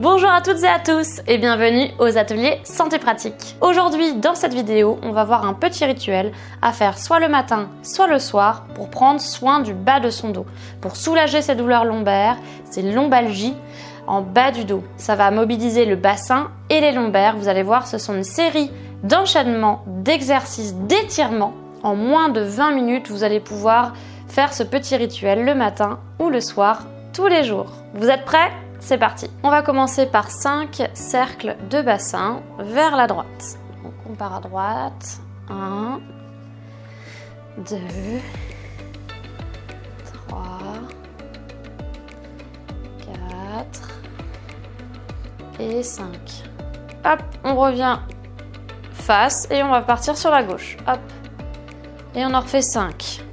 Bonjour à toutes et à tous et bienvenue aux ateliers santé pratique. Aujourd'hui, dans cette vidéo, on va voir un petit rituel à faire soit le matin, soit le soir pour prendre soin du bas de son dos. Pour soulager ces douleurs lombaires, ces lombalgies en bas du dos. Ça va mobiliser le bassin et les lombaires. Vous allez voir, ce sont une série d'enchaînements, d'exercices, d'étirements. En moins de 20 minutes, vous allez pouvoir faire ce petit rituel le matin ou le soir, tous les jours. Vous êtes prêts ? C'est parti. On va commencer par 5 cercles de bassin vers la droite. Donc on part à droite. 1, 2, 3, 4 et 5. Hop, on revient face et on va partir sur la gauche. Hop. Et on en refait 5.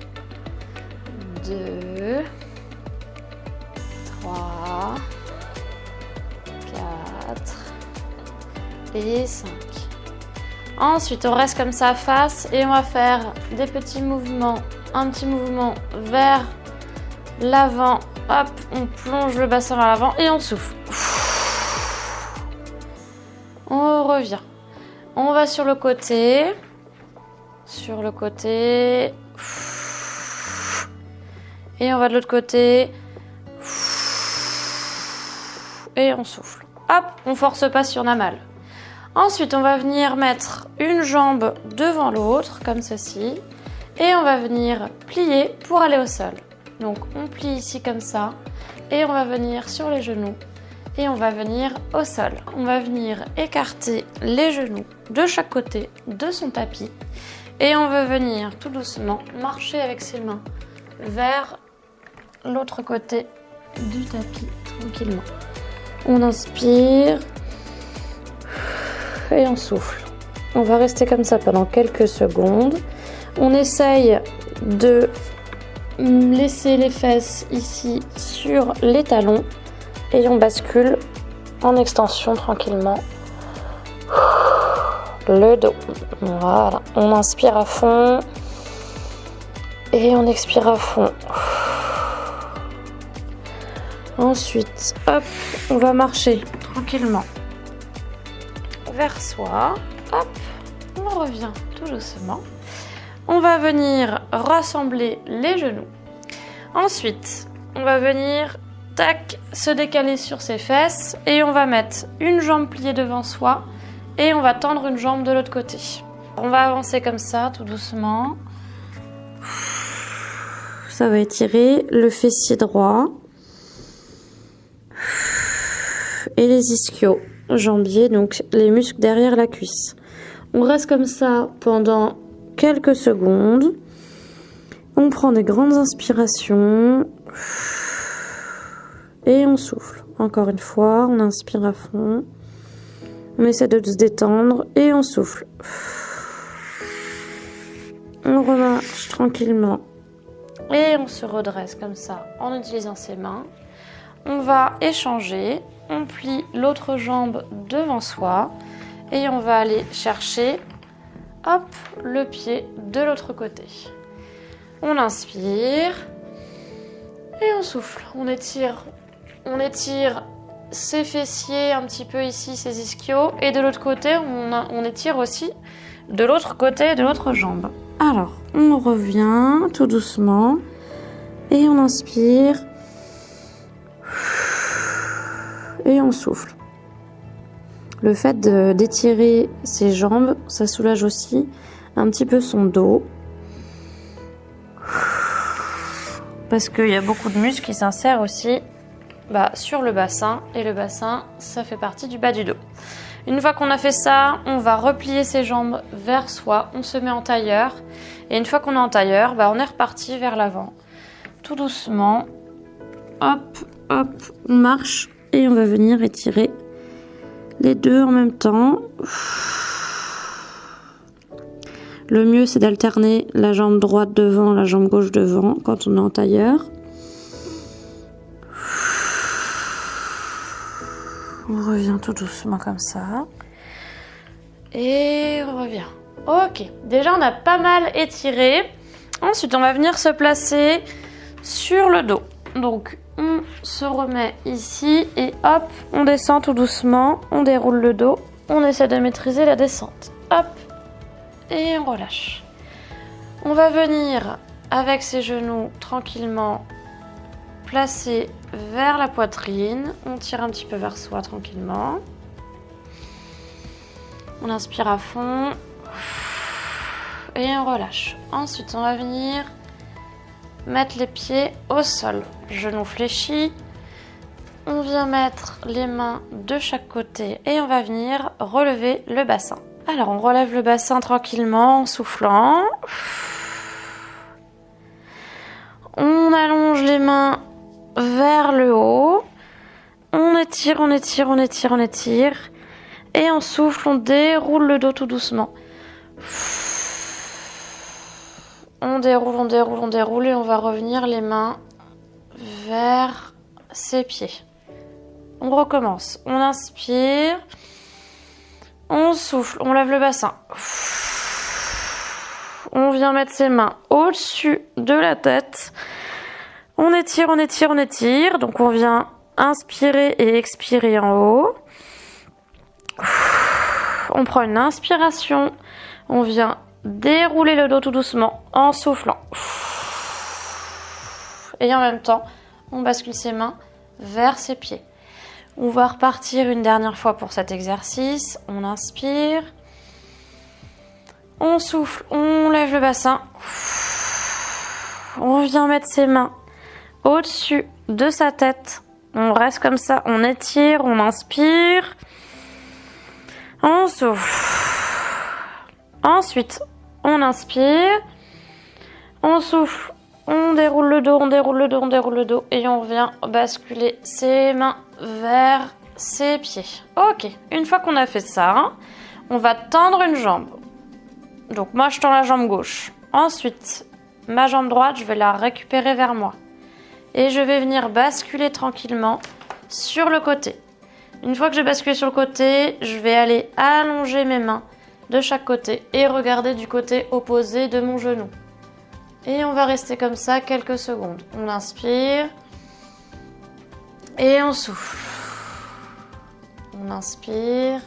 2, 3, et 5. Ensuite, on reste comme ça face et on va faire des petits mouvements. Un petit mouvement vers l'avant. Hop, on plonge le bassin vers l'avant et on souffle. On revient. On va sur le côté. Sur le côté. Et on va de l'autre côté. Et on souffle. Hop, on force pas si on a mal. Ensuite, on va venir mettre une jambe devant l'autre, comme ceci. Et on va venir plier pour aller au sol. Donc, on plie ici comme ça. Et on va venir sur les genoux. Et on va venir au sol. On va venir écarter les genoux de chaque côté de son tapis. Et on va venir tout doucement marcher avec ses mains vers l'autre côté du tapis, tranquillement. On inspire et on souffle. On va rester comme ça pendant quelques secondes. On essaye de laisser les fesses ici sur les talons et on bascule en extension tranquillement le dos. Voilà, on inspire à fond et on expire à fond. Ensuite, hop, on va marcher tranquillement vers soi. Hop, on revient tout doucement. On va venir rassembler les genoux. Ensuite, on va venir, tac, se décaler sur ses fesses et on va mettre une jambe pliée devant soi et on va tendre une jambe de l'autre côté. On va avancer comme ça, tout doucement. Ça va étirer le fessier droit. Et les ischios, jambiers, donc les muscles derrière la cuisse. On reste comme ça pendant quelques secondes. On prend des grandes inspirations. Et on souffle. Encore une fois, on inspire à fond. On essaie de se détendre et on souffle. On remarche tranquillement. Et on se redresse comme ça en utilisant ses mains. On va échanger. On plie l'autre jambe devant soi et on va aller chercher, hop, le pied de l'autre côté. On inspire et on souffle. On étire ses fessiers un petit peu ici, ses ischios, et de l'autre côté, on étire aussi de l'autre côté de l'autre jambe. Alors, on revient tout doucement et on inspire. Et on souffle. Le fait d'étirer ses jambes, ça soulage aussi un petit peu son dos. Parce qu'il y a beaucoup de muscles qui s'insèrent aussi sur le bassin. Et le bassin, ça fait partie du bas du dos. Une fois qu'on a fait ça, on va replier ses jambes vers soi. On se met en tailleur. Et une fois qu'on est en tailleur, on est reparti vers l'avant. Tout doucement. Hop, hop, on marche. Et on va venir étirer les deux en même temps. Le mieux, c'est d'alterner la jambe droite devant, la jambe gauche devant quand on est en tailleur. On revient tout doucement comme ça. Et on revient. Ok, déjà on a pas mal étiré. Ensuite, on va venir se placer sur le dos. Donc, On se remet ici et hop, on descend tout doucement, on déroule le dos, on essaie de maîtriser la descente. Hop, et on relâche. On va venir avec ses genoux tranquillement placés vers la poitrine. On tire un petit peu vers soi tranquillement. On inspire à fond et on relâche. Ensuite, on va venir mettre les pieds au sol, genoux fléchis. On vient mettre les mains de chaque côté et on va venir relever le bassin. Alors, on relève le bassin tranquillement en soufflant. On allonge les mains vers le haut. On étire, on étire, on étire, on étire. Et on souffle, on déroule le dos tout doucement. On déroule, on déroule, on déroule et on va revenir les mains vers ses pieds. On recommence. On inspire. On souffle, on lève le bassin. On vient mettre ses mains au-dessus de la tête. On étire, on étire, on étire. Donc on vient inspirer et expirer en haut. On prend une inspiration. On vient dérouler le dos tout doucement en soufflant. Et en même temps, on bascule ses mains vers ses pieds. On va repartir une dernière fois pour cet exercice. On inspire. On souffle, on lève le bassin. On vient mettre ses mains au-dessus de sa tête. On reste comme ça, on étire, on inspire. On souffle. Ensuite, on inspire. On souffle, on déroule le dos, on déroule le dos, on déroule le dos. Et on vient basculer ses mains vers ses pieds. Ok, une fois qu'on a fait ça, on va tendre une jambe. Donc moi je tends la jambe gauche. Ensuite, ma jambe droite, je vais la récupérer vers moi. Et je vais venir basculer tranquillement sur le côté. Une fois que j'ai basculé sur le côté, je vais aller allonger mes mains de chaque côté et regarder du côté opposé de mon genou. Et on va rester comme ça quelques secondes. On inspire et on souffle. On inspire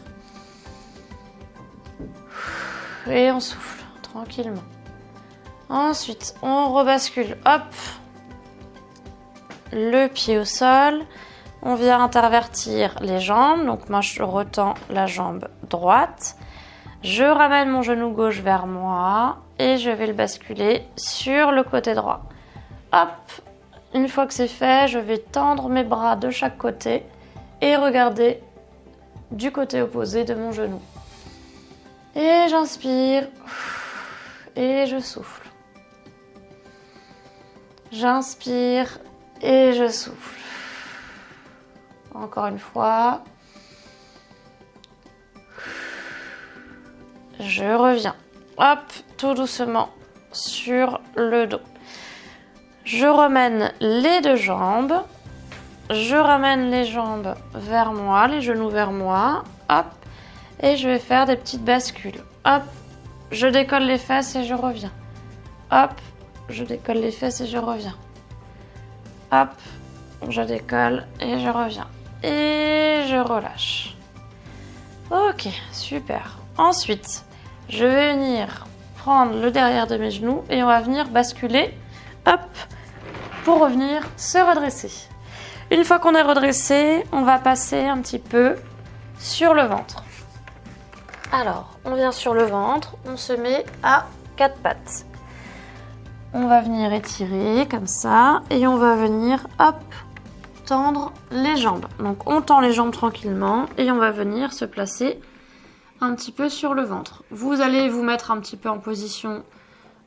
et on souffle tranquillement. Ensuite, on rebascule. Hop, le pied au sol. On vient intervertir les jambes. Donc moi, je retends la jambe droite. Je ramène mon genou gauche vers moi et je vais le basculer sur le côté droit. Hop, une fois que c'est fait, je vais tendre mes bras de chaque côté et regarder du côté opposé de mon genou. Et j'inspire et je souffle. J'inspire et je souffle. Encore une fois. Je reviens. Hop, tout doucement sur le dos. Je ramène les deux jambes. Je ramène les jambes vers moi, les genoux vers moi. Hop. Et je vais faire des petites bascules. Hop. Je décolle les fesses et je reviens. Hop. Je décolle les fesses et je reviens. Hop. Je décolle et je reviens. Et je relâche. Ok, super. Ensuite, je vais venir prendre le derrière de mes genoux et on va venir basculer, hop, pour revenir se redresser. Une fois qu'on est redressé, on va passer un petit peu sur le ventre. Alors, on vient sur le ventre, on se met à quatre pattes. On va venir étirer comme ça et on va venir, hop, tendre les jambes. Donc, on tend les jambes tranquillement et on va venir se placer un petit peu sur le ventre. Vous allez vous mettre un petit peu en position,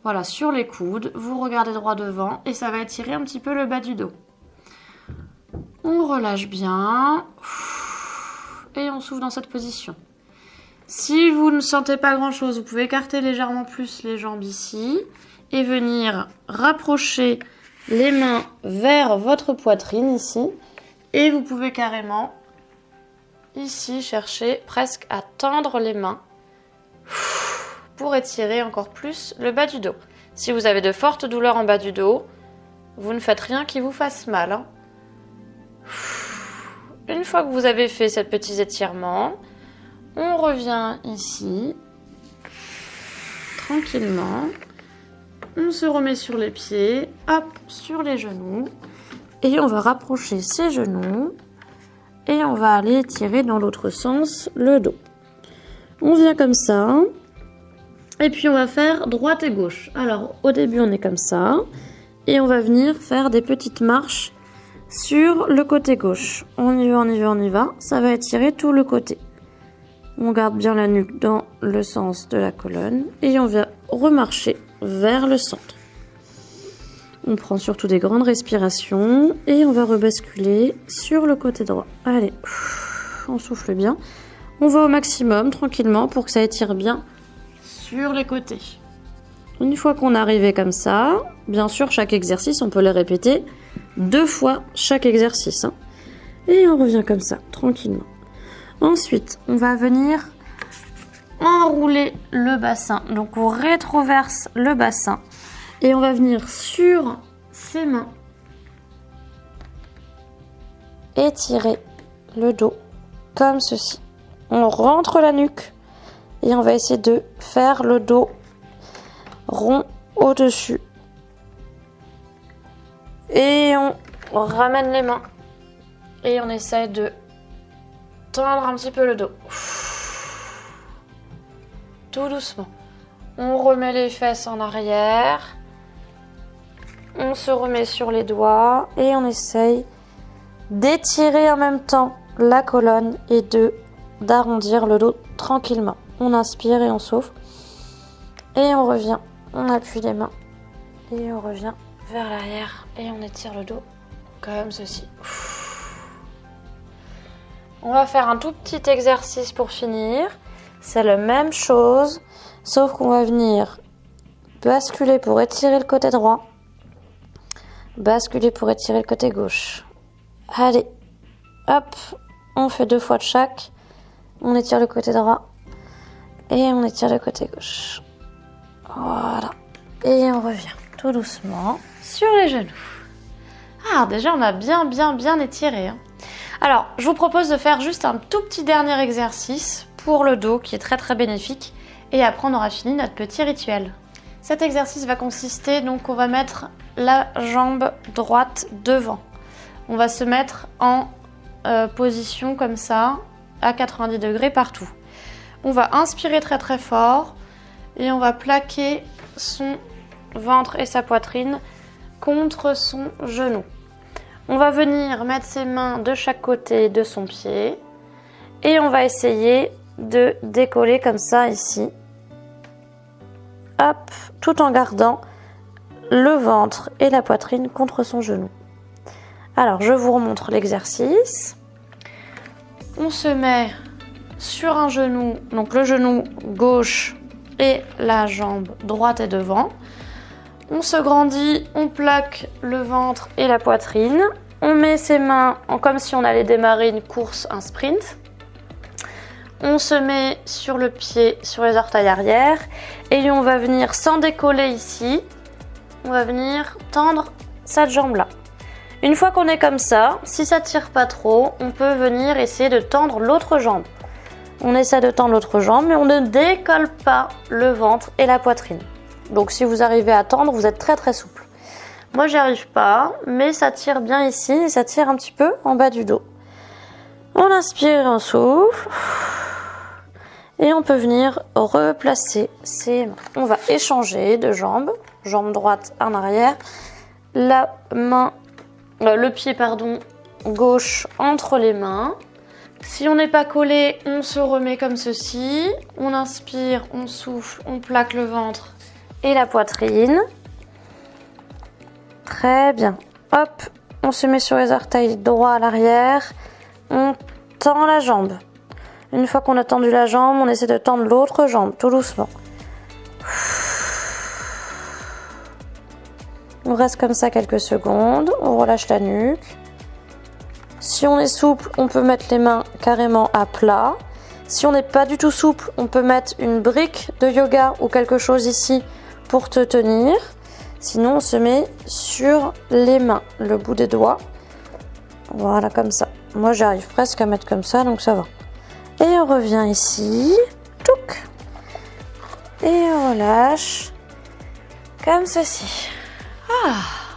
voilà, sur les coudes. Vous regardez droit devant et ça va étirer un petit peu le bas du dos. On relâche bien et on souffle dans cette position. Si vous ne sentez pas grand chose, vous pouvez écarter légèrement plus les jambes ici et venir rapprocher les mains vers votre poitrine ici. Et vous pouvez carrément ici chercher presque à tendre les mains pour étirer encore plus le bas du dos. Si vous avez de fortes douleurs en bas du dos, vous ne faites rien qui vous fasse mal, hein. Une fois que vous avez fait ces petits étirements, on revient ici, tranquillement. On se remet sur les pieds, hop, sur les genoux. Et on va rapprocher ses genoux. Et on va aller étirer dans l'autre sens le dos. On vient comme ça. Et puis on va faire droite et gauche. Alors au début on est comme ça. Et on va venir faire des petites marches sur le côté gauche. On y va, on y va, on y va. Ça va étirer tout le côté. On garde bien la nuque dans le sens de la colonne. Et on vient remarcher vers le centre. On prend surtout des grandes respirations. Et on va rebasculer sur le côté droit. Allez, on souffle bien. On va au maximum, tranquillement, pour que ça étire bien sur les côtés. Une fois qu'on est arrivé comme ça, bien sûr, chaque exercice, on peut le répéter 2 fois chaque exercice. Et on revient comme ça, tranquillement. Ensuite, on va venir enrouler le bassin. Donc, on rétroverse le bassin. Et on va venir sur ses mains. Étirer le dos comme ceci. On rentre la nuque. Et on va essayer de faire le dos rond au-dessus. Et on ramène les mains. Et on essaye de tendre un petit peu le dos. Tout doucement. On remet les fesses en arrière. On se remet sur les doigts. Et on essaye d'étirer en même temps la colonne et d'arrondir le dos tranquillement. On inspire et on souffle. Et on revient. On appuie les mains. Et on revient vers l'arrière. Et on étire le dos comme ceci. On va faire un tout petit exercice pour finir. C'est la même chose. Sauf qu'on va venir basculer pour étirer le côté droit. Basculer pour étirer le côté gauche. Allez. Hop. On fait 2 fois de chaque. On étire le côté droit. Et on étire le côté gauche. Voilà. Et on revient tout doucement sur les genoux. Ah, déjà on a bien étiré. Alors, je vous propose de faire juste un tout petit dernier exercice pour le dos qui est très bénéfique. Et après, on aura fini notre petit rituel. Cet exercice va consister, donc on va mettre la jambe droite devant. On va se mettre en position comme ça, à 90 degrés partout. On va inspirer très fort et on va plaquer son ventre et sa poitrine contre son genou. On va venir mettre ses mains de chaque côté de son pied et on va essayer de décoller comme ça ici. Hop, tout en gardant le ventre et la poitrine contre son genou. Alors, je vous remontre l'exercice. On se met sur un genou, donc le genou gauche et la jambe droite est devant. On se grandit, on plaque le ventre et la poitrine. On met ses mains comme si on allait démarrer une course, un sprint. On se met sur le pied, sur les orteils arrière. Et on va venir, sans décoller ici, on va venir tendre cette jambe-là. Une fois qu'on est comme ça, si ça tire pas trop, on peut venir essayer de tendre l'autre jambe. On essaie de tendre l'autre jambe, mais on ne décolle pas le ventre et la poitrine. Donc si vous arrivez à tendre, vous êtes très souple. Moi, j'y arrive pas, mais ça tire bien ici et ça tire un petit peu en bas du dos. On inspire, on souffle. Et on peut venir replacer ses mains. On va échanger de jambes. Jambe droite en arrière. Le pied gauche entre les mains. Si on n'est pas collé, on se remet comme ceci. On inspire, on souffle, on plaque le ventre et la poitrine. Très bien. Hop, on se met sur les orteils droits à l'arrière. On tend la jambe. Une fois qu'on a tendu la jambe, on essaie de tendre l'autre jambe, tout doucement. On reste comme ça quelques secondes. On relâche la nuque. Si on est souple, on peut mettre les mains carrément à plat. Si on n'est pas du tout souple, on peut mettre une brique de yoga ou quelque chose ici pour te tenir. Sinon, on se met sur les mains, le bout des doigts. Voilà, comme ça. moi j'arrive presque à mettre comme ça, donc ça va. Et on revient ici, touc, et on relâche, comme ceci. Ah.